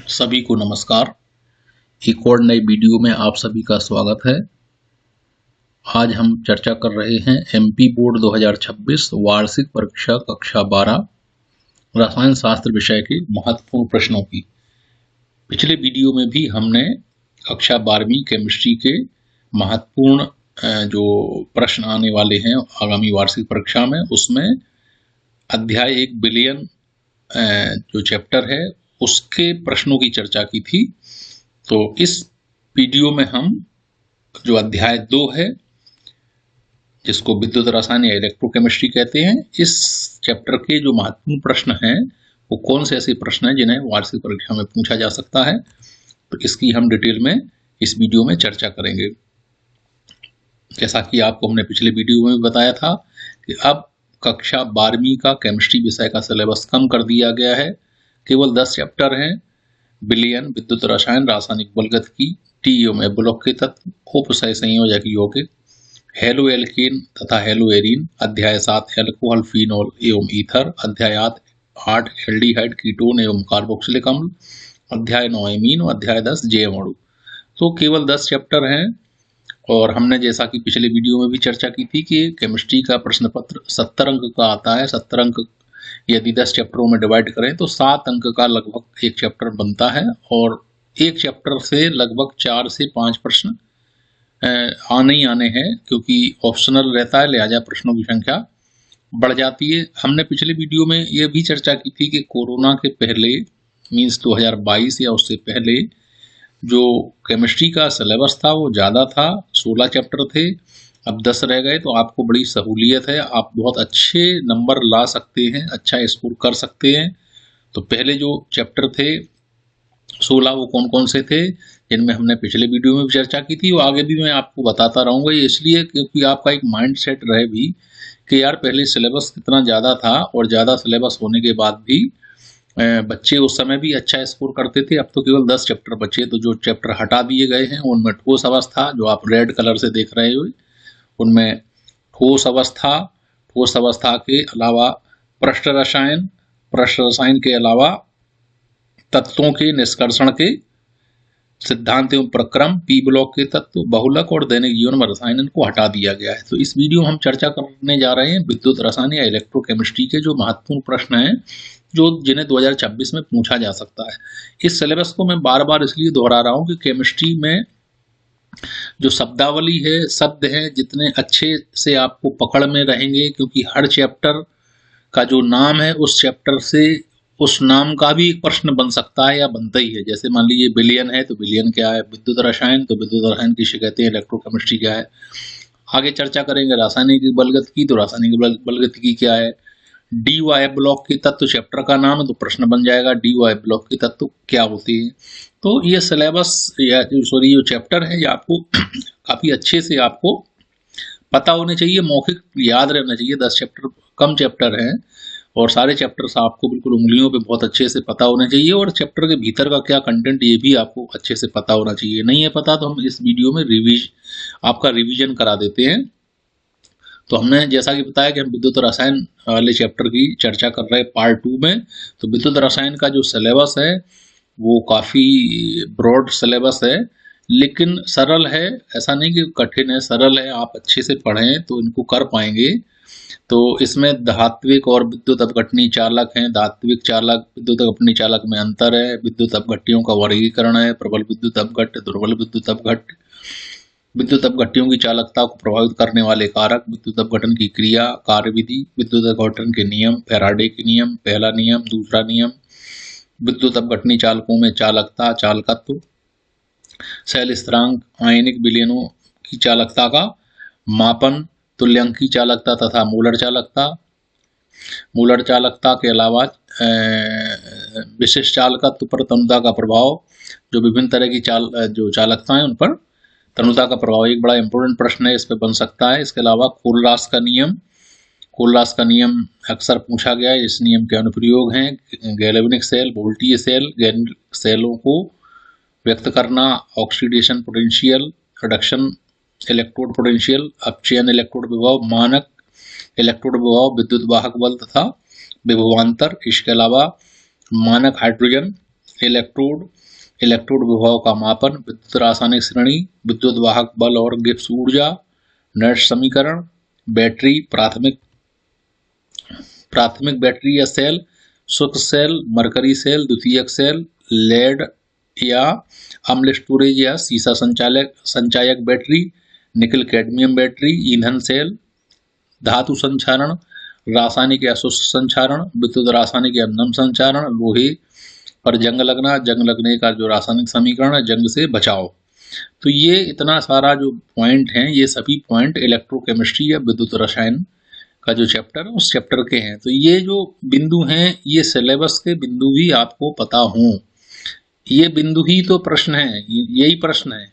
सभी को नमस्कार। एक और नई वीडियो में आप सभी का स्वागत है। आज हम चर्चा कर रहे हैं एमपी बोर्ड 2026 वार्षिक परीक्षा कक्षा 12 रसायन शास्त्र विषय के महत्वपूर्ण प्रश्नों की। पिछले वीडियो में भी हमने कक्षा 12वीं केमिस्ट्री के महत्वपूर्ण जो प्रश्न आने वाले हैं आगामी वार्षिक परीक्षा में, उसमें अध्याय 1 विलयन जो चैप्टर है उसके प्रश्नों की चर्चा की थी। तो इस वीडियो में हम जो अध्याय 2 है, जिसको विद्युत रसायन या इलेक्ट्रोकेमिस्ट्री कहते हैं, इस चैप्टर के जो महत्वपूर्ण प्रश्न हैं वो कौन से ऐसे प्रश्न हैं जिन्हें वार्षिक परीक्षा में पूछा जा सकता है, तो इसकी हम डिटेल में इस वीडियो में चर्चा करेंगे। जैसा कि आपको हमने पिछले वीडियो में भी बताया था कि अब कक्षा 12वीं का केमिस्ट्री विषय का सिलेबस कम कर दिया गया है। केवल 10 चैप्टर हैं। विलयन, विद्युत रसायन, रासायनिक बलगतिकी, टी एवं एब्लॉक के तत्व, उपसय संयोजक यौगिक, हेलो एल्केन तथा हेलो एरीन, अध्याय 7 एल्कोहल, फिनोल एवं ईथर, अध्याय 8 एल्डिहाइड, कीटोन एवं कार्बोक्सिलिक अम्ल, अध्याय 9 एमीन, अध्याय 10 जैव अणु। तो केवल 10 चैप्टर हैं। और हमने जैसा कि पिछले वीडियो में भी चर्चा की थी कि केमिस्ट्री का प्रश्न पत्र 70 अंक का आता है। 70 अंक यदि 10 चैप्टरों में डिवाइड करें तो 7 अंक का लगभग एक चैप्टर बनता है, और एक चैप्टर से लगभग 4 से 5 प्रश्न आने ही आने हैं, क्योंकि ऑप्शनल रहता है, लिहाजा प्रश्नों की संख्या बढ़ जाती है। हमने पिछले वीडियो में यह भी चर्चा की थी कि कोरोना के पहले मीन्स 2022 या उससे पहले जो केमिस्ट्री का सिलेबस था वो ज़्यादा था, 16 चैप्टर थे, अब 10 रह गए। तो आपको बड़ी सहूलियत है, आप बहुत अच्छे नंबर ला सकते हैं, अच्छा स्कोर कर सकते हैं। तो पहले जो चैप्टर थे 16 वो कौन कौन से थे, जिनमें हमने पिछले वीडियो में भी चर्चा की थी, वो आगे भी मैं आपको बताता रहूँगा। ये इसलिए क्योंकि आपका एक माइंड सेट रहे भी कि यार पहले सिलेबस कितना ज़्यादा था, और ज़्यादा सिलेबस होने के बाद भी बच्चे उस समय भी अच्छा स्कोर करते थे। अब तो केवल 10 चैप्टर बचे, तो जो चैप्टर हटा दिए गए हैं उनमें ठोस अवस्था, जो आप रेड कलर से देख रहे हो, उनमें ठोस अवस्था के अलावा पृष्ठ रसायन के अलावा तत्वों के निष्कर्षण के सिद्धांत एवं प्रक्रम, पी ब्लॉक के तत्व, बहुलक और दैनिक जीवन में रसायन को हटा दिया गया है। तो इस वीडियो में हम चर्चा करने जा रहे हैं विद्युत रसायन या इलेक्ट्रोकेमिस्ट्री के जो महत्वपूर्ण प्रश्न हैं, जो जिन्हें 2026 में पूछा जा सकता है। इस सिलेबस को मैं बार बार इसलिए दोहरा रहा हूँ कि केमिस्ट्री में जो शब्दावली है, शब्द हैं, जितने अच्छे से आपको पकड़ में रहेंगे, क्योंकि हर चैप्टर का जो नाम है उस चैप्टर से उस नाम का भी एक प्रश्न बन सकता है या बनता ही है। जैसे मान लीजिए विलयन है तो विलयन क्या है, विद्युत रसायन तो विद्युत रसायन किसे कहते हैं, इलेक्ट्रोकेमिस्ट्री क्या है। आगे चर्चा करेंगे रासायनिक बलगतिकी, तो रासायनिक बलगतिकी क्या है। डी वाई ब्लॉक के तत्व चैप्टर का नाम है, तो प्रश्न बन जाएगा डी वाई ब्लॉक के तत्व क्या होते हैं। तो ये सिलेबस या सॉरी जो चैप्टर है ये आपको काफ़ी अच्छे से आपको पता होने चाहिए, मौखिक याद रहना चाहिए। 10 चैप्टर कम चैप्टर हैं, और सारे चैप्टर्स आपको बिल्कुल उंगलियों पे बहुत अच्छे से पता होने चाहिए, और चैप्टर के भीतर का क्या कंटेंट ये भी आपको अच्छे से पता होना चाहिए। नहीं है पता तो हम इस वीडियो में आपका रिवीजन करा देते हैं। तो हमने जैसा कि बताया कि हम विद्युत रसायन वाले चैप्टर की चर्चा कर रहे हैं पार्ट 2 में। तो विद्युत रसायन का जो सिलेबस है वो काफ़ी ब्रॉड सिलेबस है, लेकिन सरल है। ऐसा नहीं कि कठिन है, सरल है। आप अच्छे से पढ़ें तो इनको कर पाएंगे। तो इसमें धात्विक और विद्युत अपघटनी चालक हैं। धात्विक चालक, विद्युत अपघटनी चालक में अंतर है। विद्युत अपघट्टियों का वर्गीकरण है, प्रबल विद्युत अपघट्ट, दुर्बल विद्युत अपघट्ट, विद्युत अपघट्टियों की चालकता को प्रभावित करने वाले कारक, विद्युत अपघटन की क्रिया, कार्यविधि, विद्युत अपघटन के नियम, फैराडे के नियम, पहला नियम, दूसरा नियम, विद्युत अपघटनी चालकों में चालकता, चालकत्व, शैल स्थिरांक, आयनिक विलयनों की चालकता का मापन, तुल्यांकी चालकता तथा मूलर चालकता। मूलर चालकता के अलावा विशिष्ट चालकत्व पर तनुता का प्रभाव, जो विभिन्न तरह की जो चालकता है उन पर तनुता का प्रभाव एक बड़ा इंपॉर्टेंट प्रश्न है, इस पर बन सकता है। इसके अलावा कोलरास का नियम अक्सर पूछा गया है। इस नियम के अनुप्रयोग हैं गैल्वेनिक सेल, वोल्टीय सेल, सेलों को व्यक्त करना, oxidation potential, reduction electrode potential, अपचयन इलेक्ट्रोड विभव, मानक इलेक्ट्रोड विभव, विद्युत वाहक बल तथा विभवांतर। इसके अलावा मानक हाइड्रोजन इलेक्ट्रोड, इलेक्ट्रोड विभव का मापन, विद्युत रासायनिक श्रेणी, विद्युत वाहक बल और गिब्स ऊर्जा, नर्स समीकरण, बैटरी, प्राथमिक बैटरी या सेल, शुष्क सेल, मरकरी सेल, द्वितीयक सेल, लेड या अम्ल स्टोरेज या सीसा संचायक बैटरी, निकल कैडमियम बैटरी, ईंधन सेल, धातु संचारण, रासायनिक या शुष्क संचारण, विद्युत रासायनिक या नम संचारण, लोहे पर जंग लगना, जंग लगने का जो रासायनिक समीकरण है, जंग से बचाव। तो ये इतना सारा जो पॉइंट हैं, ये सभी पॉइंट इलेक्ट्रोकेमिस्ट्री या विद्युत रसायन का जो चैप्टर है उस चैप्टर के हैं। तो ये जो बिंदु हैं, ये सिलेबस के बिंदु भी आपको पता हों, ये बिंदु ही तो प्रश्न है, यही प्रश्न है।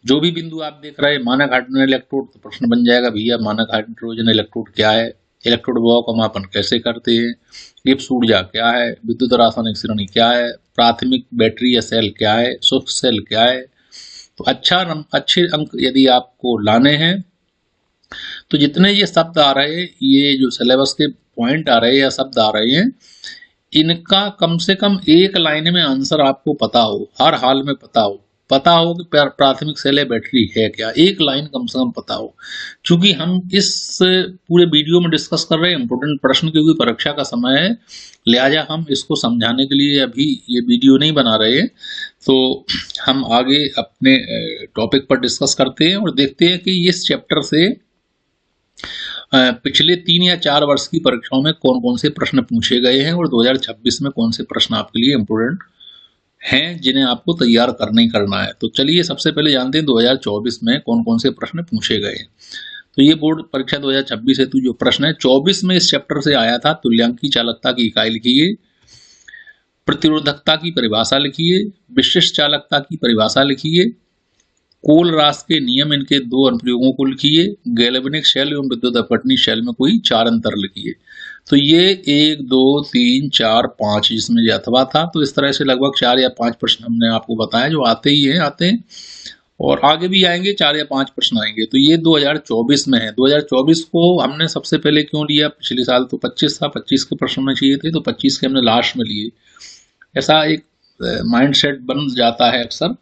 जो भी बिंदु आप देख रहे हैं, मानक हाइड्रोजन इलेक्ट्रोड, तो प्रश्न बन जाएगा भैया मानक हाइड्रोजन इलेक्ट्रोड क्या है, इलेक्ट्रोड विभव का मापन कैसे करते हैं, गिब्स ऊर्जा क्या है, विद्युत रासायनिक श्रेणी क्या है, प्राथमिक बैटरी या सेल क्या है, शुष्क सेल क्या है। तो अच्छे अंक यदि आपको लाने हैं तो जितने ये शब्द आ रहे हैं, ये जो सिलेबस के पॉइंट आ रहे हैं या शब्द आ रहे हैं, इनका कम से कम एक लाइन में आंसर आपको पता हो, हर हाल में पता हो कि प्राथमिक सेल या बैटरी है क्या, एक लाइन कम से कम पता हो। क्योंकि हम इस पूरे वीडियो में डिस्कस कर रहे हैं इंपोर्टेंट प्रश्न, क्योंकि परीक्षा का समय है, लिहाजा हम इसको समझाने के लिए अभी ये वीडियो नहीं बना रहे हैं। तो हम आगे अपने टॉपिक पर डिस्कस करते हैं और देखते हैं कि इस चैप्टर से पिछले 3 या 4 वर्ष की परीक्षाओं में कौन कौन से प्रश्न पूछे गए हैं और 2026 में कौन से प्रश्न आपके लिए इम्पोर्टेंट हैं जिन्हें आपको तैयार करना ही करना है। तो चलिए सबसे पहले जानते हैं 2024 में कौन कौन से प्रश्न पूछे गए हैं। तो ये बोर्ड परीक्षा 2026 हेतु जो प्रश्न है 24 में इस चैप्टर से आया था, तुल्यांकी चालकता की इकाई लिखिए, प्रतिरोधकता की परिभाषा लिखिए, विशिष्ट चालकता की परिभाषा लिखिए, कोल रास के नियम, इनके 2 अनुप्रयोगों को लिखिए, गैल्वेनिक शेल एवं विद्युत अपघटनी शेल में कोई 4 अंतर लिखिए। तो ये 1 2 3 4 5 जिसमें ये अथवा था, तो इस तरह से लगभग 4 या 5 प्रश्न हमने आपको बताया जो आते हैं और आगे भी आएंगे, 4 या 5 प्रश्न आएंगे। तो ये 2024 में है। 2024 को हमने सबसे पहले क्यों लिया, पिछले साल तो 25 था, 25 के प्रश्न होने चाहिए थे, तो 25 के हमने लास्ट में लिए। ऐसा एक माइंड सेट बन जाता है अक्सर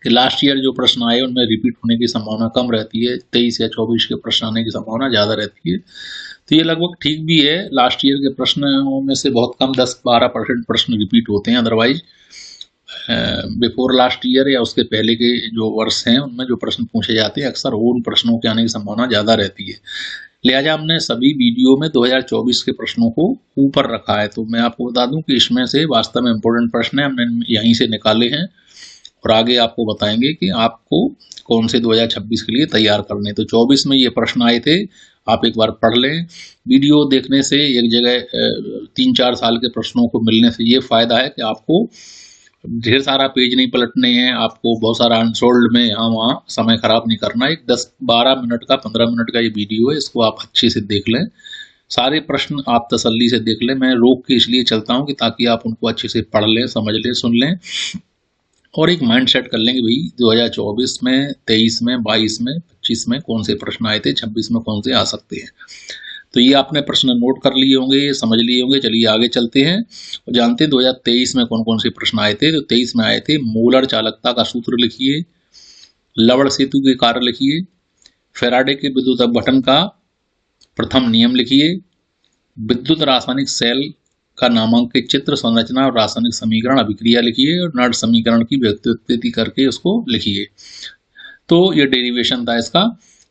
कि लास्ट ईयर जो प्रश्न आए उनमें रिपीट होने की संभावना कम रहती है, 23 या 24 के प्रश्न आने की संभावना ज़्यादा रहती है। तो ये लगभग ठीक भी है, लास्ट ईयर के प्रश्नों में से बहुत कम 10-12% प्रश्न रिपीट होते हैं, अदरवाइज बिफोर लास्ट ईयर या उसके पहले के जो वर्ष हैं उनमें जो प्रश्न पूछे जाते हैं अक्सर उन प्रश्नों के आने की संभावना ज़्यादा रहती है। लिहाजा हमने सभी वीडियो में 2024 के प्रश्नों को ऊपर रखा है। तो मैं आपको बता दूं कि इसमें से वास्तव में इम्पोर्टेंट प्रश्न है, हमने यहीं से निकाले हैं और आगे आपको बताएंगे कि आपको कौन से 2026 के लिए तैयार करने। तो 24 में ये प्रश्न आए थे, आप एक बार पढ़ लें। वीडियो देखने से एक जगह 3-4 साल के प्रश्नों को मिलने से ये फायदा है कि आपको ढेर सारा पेज नहीं पलटने हैं, आपको बहुत सारा अनसोल्ड में यहाँ वहाँ समय खराब नहीं करना। एक 10-12 मिनट का 15 मिनट का ये वीडियो है, इसको आप अच्छे से देख लें, सारे प्रश्न आप तसल्ली से देख लें। मैं रोक के इसलिए चलता हूँ कि ताकि आप उनको अच्छे से पढ़ लें, समझ लें, सुन लें और एक माइंड सेट कर लेंगे भाई 2024 में, 23 में, 22 में, 25 में कौन से प्रश्न आए थे, 26 में कौन से आ सकते हैं। तो ये आपने प्रश्न नोट कर लिए होंगे, समझ लिए होंगे। चलिए आगे चलते हैं और जानते हैं 2023 में कौन कौन से प्रश्न आए थे। तो 23 में आए थे, मोलर चालकता का सूत्र लिखिए, लवण सेतु के कार्य लिखिए, फैराडे के विद्युत अपघटन का प्रथम नियम लिखिए, विद्युत रासायनिक सेल का नामांकित चित्र, संरचना और रासायनिक समीकरण अभिक्रिया लिखिए और नर्ड समीकरण की व्युत्पत्ति करके उसको लिखिए। तो ये डेरिवेशन था इसका।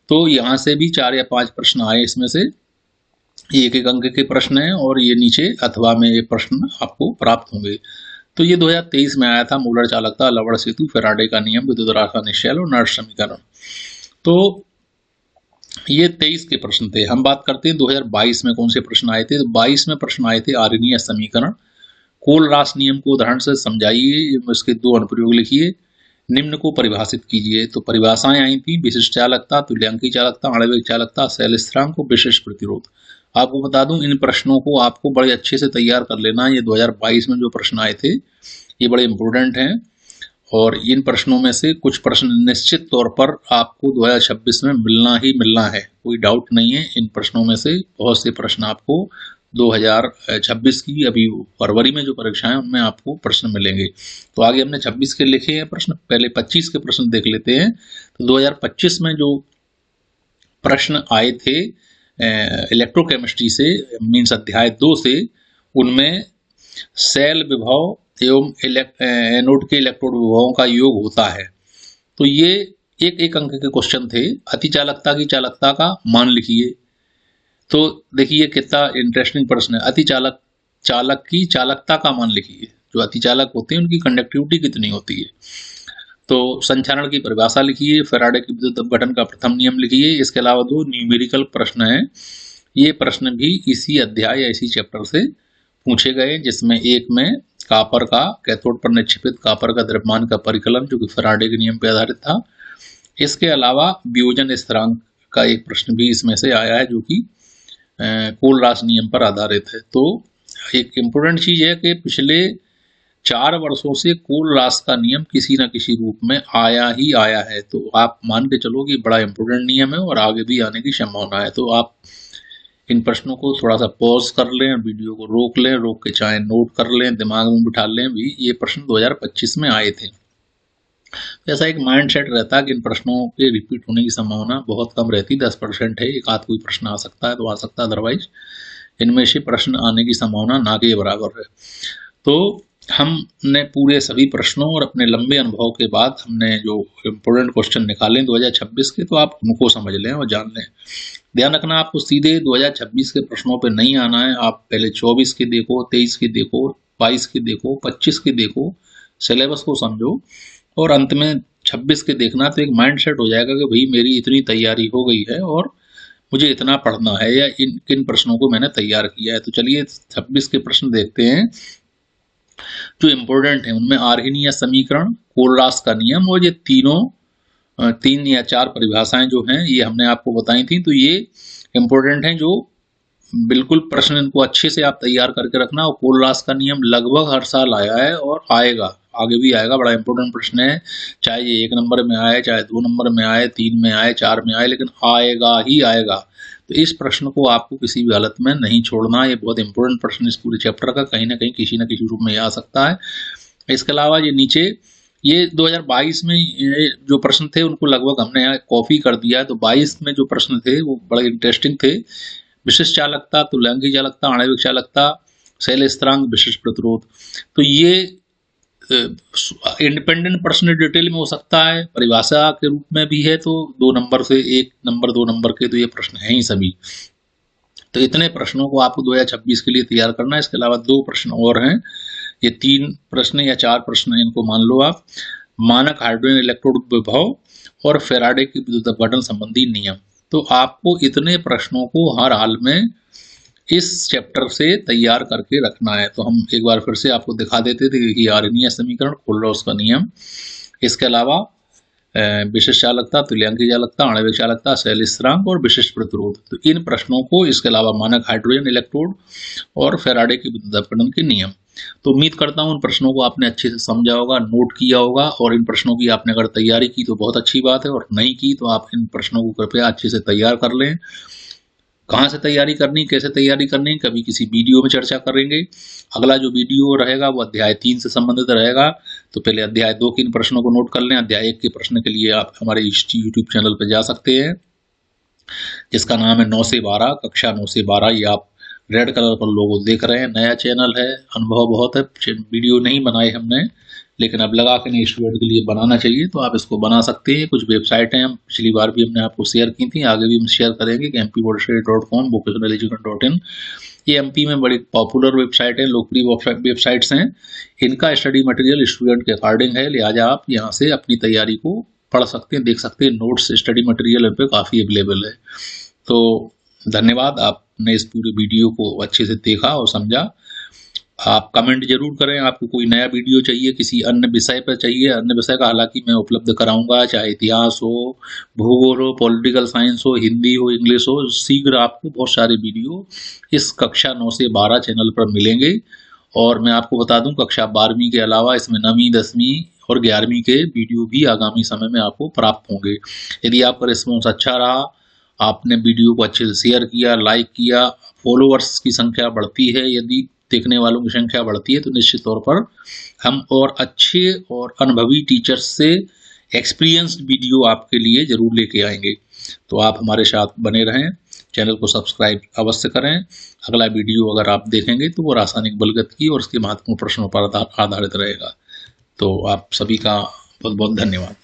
तो यहाँ से भी 4 या 5 प्रश्न आए, इसमें से 1-1 अंक के प्रश्न हैं और ये नीचे अथवा में ये प्रश्न आपको प्राप्त होंगे। तो ये 2023 में आया था, मोलर चालकता, लवण सेतु, फैराडे का नियम, विद्युत रासायनिक शेल और नर्ड समीकरण। तो ये 23 के प्रश्न थे। हम बात करते हैं 2022 में कौन से प्रश्न आए थे। तो 22 में प्रश्न आए थे, आर्यनीय समीकरण, कोल रास नियम को उदाहरण से समझाइए, इसके 2 अनुप्रयोग लिखिए, निम्न को परिभाषित कीजिए। तो परिभाषाएं आई थी, विशिष्ट चालकता, तुल्यांकी चालकता, आणविक चालकता, सेल स्थिरांक, विशिष्ट प्रतिरोध। आपको बता दूं इन प्रश्नों को आपको बड़े अच्छे से तैयार कर लेना। ये 2022 में जो प्रश्न आए थे ये बड़े इंपॉर्टेंट हैं और इन प्रश्नों में से कुछ प्रश्न निश्चित तौर पर आपको 2026 में मिलना ही मिलना है, कोई डाउट नहीं है। इन प्रश्नों में से बहुत से प्रश्न आपको 2026 की अभी फरवरी में जो परीक्षाएं उनमें आपको प्रश्न मिलेंगे। तो आगे हमने 26 के लिखे हैं प्रश्न, पहले 25 के प्रश्न देख लेते हैं। तो 2025 में जो प्रश्न आए थे इलेक्ट्रोकेमिस्ट्री से, मीन्स अध्याय 2 से, उनमें सेल विभव एवं एनोड के इलेक्ट्रोड विभवों का योग होता है। तो ये एक अंक के क्वेश्चन थे। अतिचालकता की चालकता का मान लिखिए। तो देखिए कितना इंटरेस्टिंग प्रश्न है। चालक की चालकता का मान लिखिए। जो अतिचालक होते हैं उनकी कंडक्टिविटी कितनी होती है। तो संचारण की परिभाषा लिखिए। फैराडे की विद्युत अपघटन का प्रथम नियम लिखिए। इसके अलावा 2 न्यूमेरिकल प्रश्न हैं। ये प्रश्न भी इसी अध्याय या इसी चैप्टर से पूछे गए, जिसमें एक में कॉपर का कैथोड पर निक्षेपित कॉपर का द्रव्यमान का परिकलन, जो कि फैराडे के नियम पर आधारित था। इसके अलावा वियोजन स्थिरांक का एक प्रश्न भी इसमें से आया है, जो कि कोलरास नियम पर आधारित है। तो एक इम्पोर्टेंट चीज है कि पिछले 4 वर्षों से कोलरास का नियम किसी न किसी रूप में आया ही आया है। तो आप मान के चलो कि बड़ा इम्पोर्टेंट नियम है और आगे भी आने की संभावना है। तो आप इन प्रश्नों को थोड़ा सा पॉज कर लें, वीडियो को रोक लें, रोक के चाहे नोट कर लें, दिमाग में बिठा लें भी ये प्रश्न 2025 में आए थे। ऐसा एक माइंड सेट रहता है कि इन प्रश्नों के रिपीट होने की संभावना बहुत कम रहती, 10% है। एक आध कोई प्रश्न आ सकता है तो आ सकता है, अदरवाइज इनमें से प्रश्न आने की संभावना ना के बराबर है। तो हमने पूरे सभी प्रश्नों और अपने लंबे अनुभव के बाद हमने जो इम्पोर्टेंट क्वेश्चन निकाले 2026 के, तो आप उनको समझ लें और जान लें। ध्यान रखना, आपको सीधे 2026 के प्रश्नों पे नहीं आना है। आप पहले 24 के देखो, 23 के देखो, 22 के देखो, 25 के देखो, सिलेबस को समझो और अंत में 26 के देखना। तो एक माइंड सेट हो जाएगा कि भाई मेरी इतनी तैयारी हो गई है और मुझे इतना पढ़ना है, या इन प्रश्नों को मैंने तैयार किया है। तो चलिए 26 के प्रश्न देखते हैं जो इम्पोर्टेंट है। उनमें आर्हीनीय समीकरण, कोलरास का नियम और ये 3 या 4 परिभाषाएं जो हैं ये हमने आपको बताई थी। तो ये इम्पोर्टेंट हैं, जो बिल्कुल प्रश्न इनको अच्छे से आप तैयार करके रखना। और कोलरास का नियम लगभग हर साल आया है और आएगा, आगे भी आएगा। बड़ा इंपॉर्टेंट प्रश्न है, चाहे ये 1 नंबर में आए, चाहे 2 नंबर में आए, 3 में आए, 4 में आए, लेकिन आएगा ही आएगा। तो इस प्रश्न को आपको किसी भी हालत में नहीं छोड़ना। ये बहुत इंपॉर्टेंट प्रश्न इस पूरे चैप्टर का कहीं ना कहीं किसी न किसी रूप में आ सकता है। इसके अलावा ये नीचे ये 2022 में ये जो प्रश्न थे उनको लगभग हमने यहाँ कॉपी कर दिया है। तो 22 में जो प्रश्न थे वो बड़े इंटरेस्टिंग थे। विशिष्ट चालकता, तुल्यांकी चालकता, आणविक चालकता, सेल स्थिरांक, विशिष्ट प्रतिरोध। तो ये इंडिपेंडेंट प्रश्न डिटेल में हो सकता है, परिभाषा के रूप में भी है। तो 2 नंबर से 1 नंबर 2 नंबर के तो ये प्रश्न हैं ही सभी। तो इतने प्रश्नों को आपको 2026 के लिए तैयार करना है। इसके अलावा 2 प्रश्न और हैं, ये 3 प्रश्न या 4 प्रश्न इनको मान लो आप। मानक हाइड्रोजन इलेक्ट्रोड विभव और फैराडे की विद्युत अपघटन संबंधी नियम। तो आपको इतने प्रश्नों को हर हाल में इस चैप्टर से तैयार करके रखना है। तो हम एक बार फिर से आपको दिखा देते थे कि आर्हीनीय समीकरण, कोलरास का नियम, इसके अलावा विशिष्ट चालकता, तुल्यांकी चालकता, आणविक चालकता, सेल स्थिरांक और विशिष्ट प्रतिरोध। तो इन प्रश्नों को, इसके अलावा मानक हाइड्रोजन इलेक्ट्रोड और फैराडे की विद्युत अपघटन के नियम। तो उम्मीद करता हूं इन प्रश्नों को आपने अच्छे से समझा होगा, नोट किया होगा, और इन प्रश्नों की आपने अगर तैयारी की तो बहुत अच्छी बात है, और नहीं की तो आप इन प्रश्नों को कृपया अच्छे से तैयार कर लें। कहाँ से तैयारी करनी, कैसे तैयारी करनी, कभी किसी वीडियो में चर्चा करेंगे। अगला जो वीडियो रहेगा वो अध्याय 3 से संबंधित रहेगा। तो पहले अध्याय 2 के इन प्रश्नों को नोट कर लें। अध्याय 1 के प्रश्न के लिए आप हमारे यूट्यूब चैनल पर जा सकते हैं, जिसका नाम है 9 से 12, कक्षा 9 से 12। ये आप रेड कलर पर लोगो देख रहे हैं। नया चैनल है, अनुभव बहुत है, वीडियो नहीं बनाए हमने, लेकिन अब लगा के नए स्टूडेंट के लिए बनाना चाहिए, तो आप इसको बना सकते हैं। कुछ वेबसाइट हैं, पिछली बार भी हमने आपको शेयर की थी, आगे भी हम शेयर करेंगे कि mpboardstudy.com, vocationaleducation.in। ये एमपी में बड़ी पॉपुलर वेबसाइट है, लोकप्रिय वेबसाइट्स हैं। इनका स्टडी मटेरियल स्टूडेंट के अकॉर्डिंग है, लिहाजा आप यहाँ से अपनी तैयारी को पढ़ सकते हैं, देख सकते हैं। नोट्स, स्टडी मटेरियल इन पर काफ़ी अवेलेबल है। तो धन्यवाद, आपने इस पूरे वीडियो को अच्छे से देखा और समझा। आप कमेंट जरूर करें, आपको कोई नया वीडियो चाहिए, किसी अन्य विषय पर चाहिए। अन्य विषय का हालांकि मैं उपलब्ध कराऊंगा, चाहे इतिहास हो, भूगोल हो, पॉलिटिकल साइंस हो, हिंदी हो, इंग्लिश हो। शीघ्र आपको बहुत सारे वीडियो इस कक्षा 9 से 12 चैनल पर मिलेंगे। और मैं आपको बता दूं, कक्षा 12वीं के अलावा इसमें 9वीं, 10वीं और 11वीं के वीडियो भी आगामी समय में आपको प्राप्त होंगे। यदि आपका रिस्पॉन्स अच्छा रहा, आपने वीडियो को अच्छे से शेयर किया, लाइक किया, फॉलोअर्स की संख्या बढ़ती है, यदि देखने वालों की संख्या बढ़ती है तो निश्चित तौर पर हम और अच्छे और अनुभवी टीचर्स से एक्सपीरियंस्ड वीडियो आपके लिए जरूर लेके आएंगे। तो आप हमारे साथ बने रहें, चैनल को सब्सक्राइब अवश्य करें। अगला वीडियो अगर आप देखेंगे तो वो रासायनिक बलगत की और उसके महत्वपूर्ण प्रश्नों पर आधारित रहेगा। तो आप सभी का बहुत बहुत धन्यवाद।